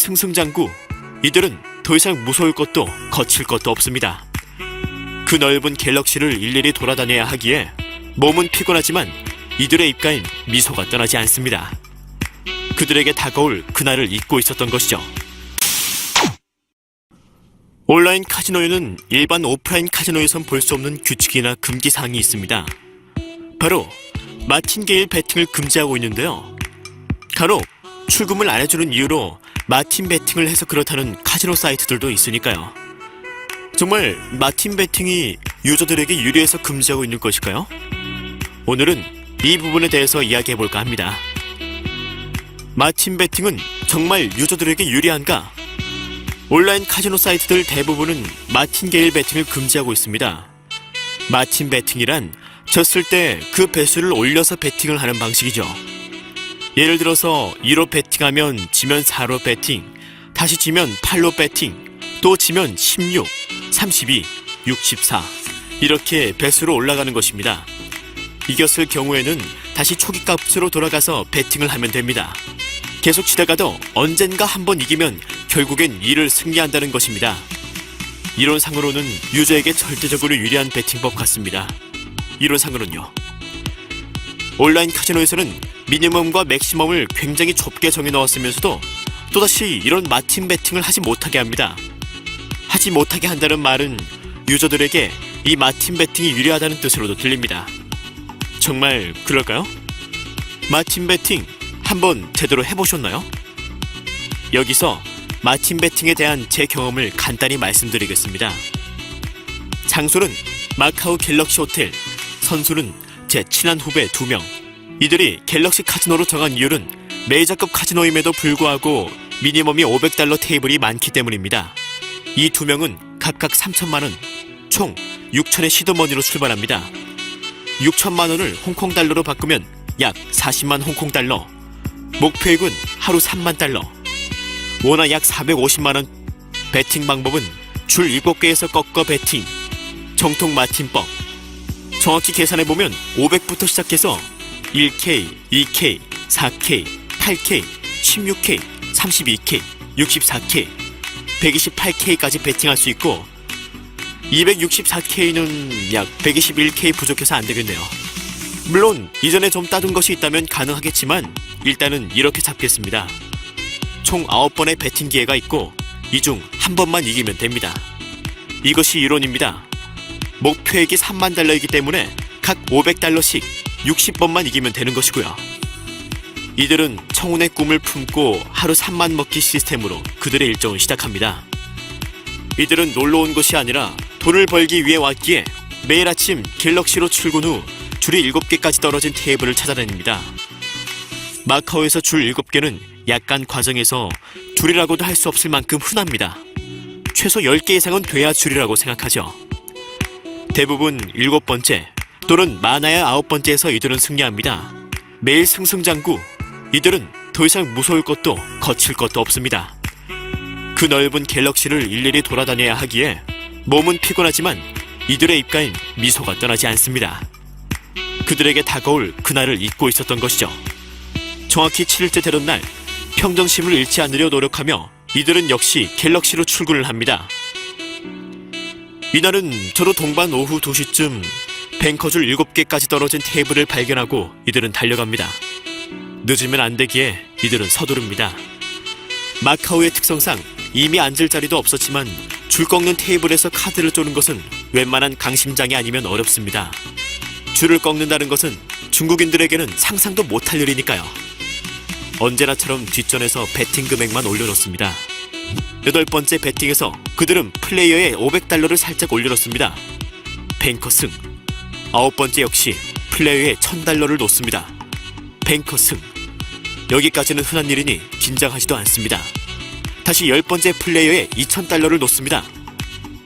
매일 승승장구. 이들은 더 이상 무서울 것도 거칠 것도 없습니다. 그 넓은 갤럭시를 일일이 돌아다녀야 하기에 몸은 피곤하지만 이들의 입가엔 미소가 떠나지 않습니다. 그들에게 다가올 그날을 잊고 있었던 것이죠. 온라인 카지노에는 일반 오프라인 카지노에선 볼 수 없는 규칙이나 금기사항이 있습니다. 바로 마틴게일 베팅을 금지하고 있는데요. 간혹 출금을 안 해주는 이유로 마틴 베팅을 해서 그렇다는 카지노 사이트들도 있으니까요. 정말 마틴 베팅이 유저들에게 유리해서 금지하고 있는 것일까요? 오늘은 이 부분에 대해서 이야기해볼까 합니다. 마틴 베팅은 정말 유저들에게 유리한가? 온라인 카지노 사이트들 대부분은 마틴게일 베팅을 금지하고 있습니다. 마틴 베팅이란 졌을 때 그 배수를 올려서 베팅을 하는 방식이죠. 예를 들어서 2로 베팅하면 지면 4로 베팅, 다시 지면 8로 베팅, 또 지면 16, 32, 64 이렇게 배수로 올라가는 것입니다. 이겼을 경우에는 다시 초기 값으로 돌아가서 베팅을 하면 됩니다. 계속 치다가도 언젠가 한번 이기면 결국엔 2를 승리한다는 것입니다. 이론상으로는 유저에게 절대적으로 유리한 베팅법 같습니다. 이론상으로는요. 온라인 카지노에서는 미니멈과 맥시멈을 굉장히 좁게 정해 넣었으면서도 또다시 이런 마틴 베팅을 하지 못하게 합니다. 하지 못하게 한다는 말은 유저들에게 이 마틴 베팅이 유리하다는 뜻으로도 들립니다. 정말 그럴까요? 마틴 베팅 한번 제대로 해보셨나요? 여기서 마틴 베팅에 대한 제 경험을 간단히 말씀드리겠습니다. 장소는 마카오 갤럭시 호텔, 선수는 제 친한 후배 2명. 이들이 갤럭시 카지노로 정한 이유는 메이저급 카지노임에도 불구하고 미니멈이 $500 테이블이 많기 때문입니다. 이 2명은 각각 3천만원, 총 6천의 시드머니로 출발합니다. 6천만 원을 홍콩 달러로 바꾸면 약 40만 홍콩 달러. 목표액은 하루 3만 달러. 원화 약 450만 원. 베팅 방법은 줄 7개에서 꺾어 베팅. 정통 마틴법. 정확히 계산해보면 500부터 시작해서 1K, 2K, 4K, 8K, 16K, 32K, 64K, 128K까지 베팅할 수 있고 264K는 약 121K 부족해서 안 되겠네요. 물론 이전에 좀 따둔 것이 있다면 가능하겠지만 일단은 이렇게 잡겠습니다. 총 9번의 베팅 기회가 있고 이 중 한 번만 이기면 됩니다. 이것이 이론입니다. 목표액이 3만 달러이기 때문에 각 500달러씩 60번만 이기면 되는 것이고요. 이들은 청운의 꿈을 품고 하루 3만 먹기 시스템으로 그들의 일정을 시작합니다. 이들은 놀러 온 것이 아니라 돈을 벌기 위해 왔기에 매일 아침 갤럭시로 출근 후 줄이 7개까지 떨어진 테이블을 찾아다닙니다. 마카오에서 줄 7개는 약간 과정에서 줄이라고도 할 수 없을 만큼 흔합니다. 최소 10개 이상은 돼야 줄이라고 생각하죠. 대부분 7번째 또는 많아야 9번째에서 이들은 승리합니다. 매일 승승장구. 이들은 더 이상 무서울 것도 거칠 것도 없습니다. 그 넓은 갤럭시를 일일이 돌아다녀야 하기에 몸은 피곤하지만 이들의 입가엔 미소가 떠나지 않습니다. 그들에게 다가올 그날을 잊고 있었던 것이죠. 정확히 7일째 되던 날 평정심을 잃지 않으려 노력하며 이들은 역시 갤럭시로 출근을 합니다. 이날은 저도 동반 오후 2시쯤 뱅커줄 7개까지 떨어진 테이블을 발견하고 이들은 달려갑니다. 늦으면 안 되기에 이들은 서두릅니다. 마카오의 특성상 이미 앉을 자리도 없었지만 줄 꺾는 테이블에서 카드를 쪼는 것은 웬만한 강심장이 아니면 어렵습니다. 줄을 꺾는다는 것은 중국인들에게는 상상도 못할 일이니까요. 언제나처럼 뒷전에서 베팅 금액만 올려놓습니다. 8번째 베팅에서 그들은 플레이어의 $500를 살짝 올려놓습니다. 뱅커 승. 9번째 역시 플레이어의 $1000를 놓습니다. 뱅커 승. 여기까지는 흔한 일이니 긴장하지도 않습니다. 다시 10번째 플레이어의 $2000를 놓습니다.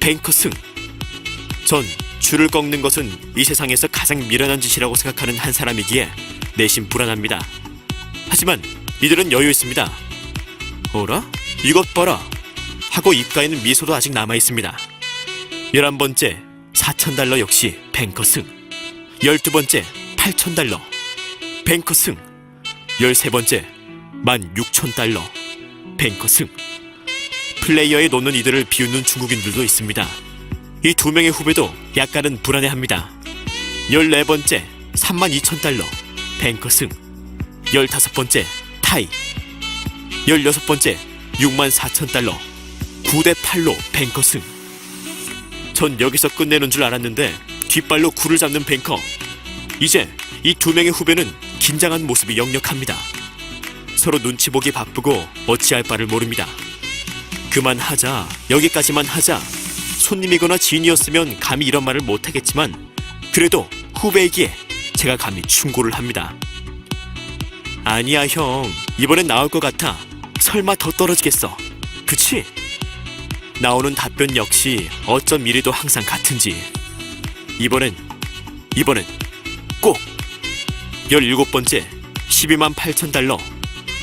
뱅커 승. 전 줄을 꺾는 것은 이 세상에서 가장 미련한 짓이라고 생각하는 한 사람이기에 내심 불안합니다. 하지만 이들은 여유 있습니다. 어라? 이것 봐라! 하고 입가에는 미소도 아직 남아있습니다. 11번째 $4000 역시 뱅커 승. 12번째 $8000 뱅커 승. 13번째 $16,000 뱅커 승. 플레이어에 놓는 이들을 비웃는 중국인들도 있습니다. 이 두 명의 후배도 약간은 불안해합니다. 14번째 32,000달러 뱅커 승. 15번째 타이. 16번째 64,000달러 9대8로 뱅커 승. 전 여기서 끝내는 줄 알았는데 뒷발로 굴을 잡는 뱅커. 이제 이 두 명의 후배는 긴장한 모습이 역력합니다. 서로 눈치 보기 바쁘고 어찌할 바를 모릅니다. 그만하자, 여기까지만 하자. 손님이거나 지인이었으면 감히 이런 말을 못하겠지만 그래도 후배이기에 제가 감히 충고를 합니다. 아니야 형, 이번엔 나올 것 같아. 설마 더 떨어지겠어. 그치? 나오는 답변 역시 어쩜 이리도 항상 같은지. 이번엔 꼭 17번째 128,000달러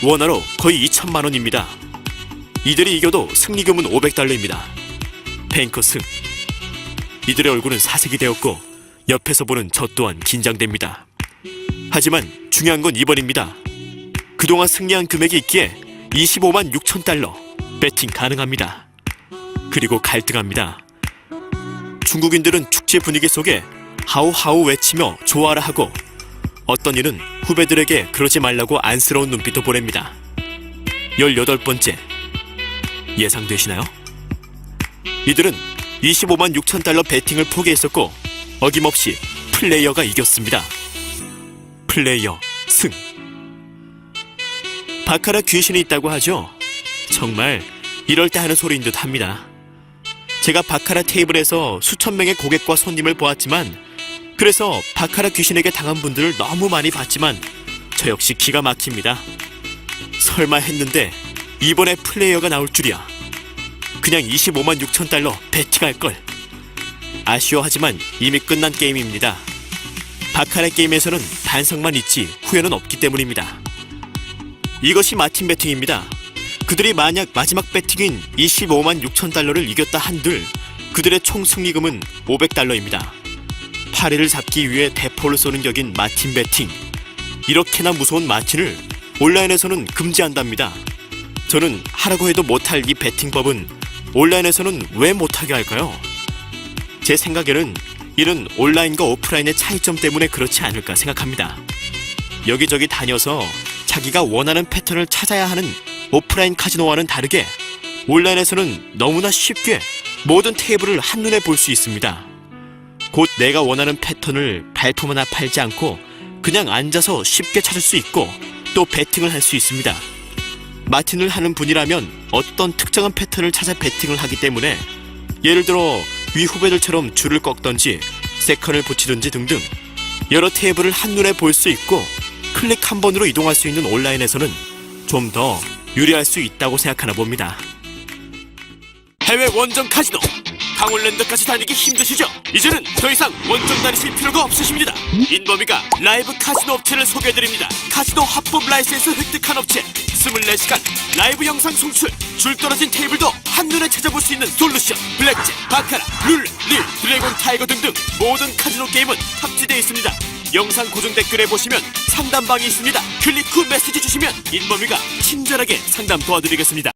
원화로 거의 2천만원입니다. 이들이 이겨도 승리금은 500달러입니다. 뱅커 승. 이들의 얼굴은 사색이 되었고 옆에서 보는 저 또한 긴장됩니다. 하지만 중요한 건 이번입니다. 그동안 승리한 금액이 있기에 25만 6천 달러 배팅 가능합니다. 그리고 갈등합니다. 중국인들은 축제 분위기 속에 하우하우 외치며 좋아라 하고 어떤 이는 후배들에게 그러지 말라고 안쓰러운 눈빛도 보냅니다. 18번째. 예상되시나요? 이들은 25만 6천 달러 배팅을 포기했었고 어김없이 플레이어가 이겼습니다. 플레이어 승. 바카라 귀신이 있다고 하죠. 정말 이럴 때 하는 소리인 듯 합니다. 제가 바카라 테이블에서 수천 명의 고객과 손님을 보았지만, 그래서 바카라 귀신에게 당한 분들을 너무 많이 봤지만 저 역시 기가 막힙니다. 설마 했는데 이번에 플레이어가 나올 줄이야. 그냥 25만 6천 달러 배팅할걸. 아쉬워하지만 이미 끝난 게임입니다. 바카라 게임에서는 반성만 있지 후회는 없기 때문입니다. 이것이 마틴 배팅입니다. 그들이 만약 마지막 배팅인 25만 6천 달러를 이겼다 한들 그들의 총 승리금은 500달러입니다. 파리를 잡기 위해 대포를 쏘는 격인 마틴 배팅. 이렇게나 무서운 마틴을 온라인에서는 금지한답니다. 저는 하라고 해도 못할 이 배팅법은 온라인에서는 왜 못하게 할까요? 제 생각에는 이는 온라인과 오프라인의 차이점 때문에 그렇지 않을까 생각합니다. 여기저기 다녀서 자기가 원하는 패턴을 찾아야 하는 오프라인 카지노와는 다르게 온라인에서는 너무나 쉽게 모든 테이블을 한눈에 볼 수 있습니다. 곧 내가 원하는 패턴을 발품 하나 팔지 않고 그냥 앉아서 쉽게 찾을 수 있고 또 배팅을 할 수 있습니다. 마틴을 하는 분이라면 어떤 특정한 패턴을 찾아 배팅을 하기 때문에 예를 들어 위 후배들처럼 줄을 꺾던지 세컨을 붙이든지 등등 여러 테이블을 한눈에 볼 수 있고 클릭 한 번으로 이동할 수 있는 온라인에서는 좀 더 유리할 수 있다고 생각하나 봅니다. 해외 원정 카지노 강원랜드까지 다니기 힘드시죠? 이제는 더 이상 원정 다니실 필요가 없으십니다. 인범이가 라이브 카지노 업체를 소개해드립니다. 카지노 합법 라이센스 획득한 업체, 24시간 라이브 영상 송출, 줄 떨어진 테이블도 한눈에 찾아볼 수 있는 솔루션, 블랙잭, 바카라, 룰렛, 릴, 드래곤 타이거 등등 모든 카지노 게임은 탑재되어 있습니다. 영상 고정 댓글에 보시면 상담방이 있습니다. 클릭 후 메시지 주시면 인범이가 친절하게 상담 도와드리겠습니다.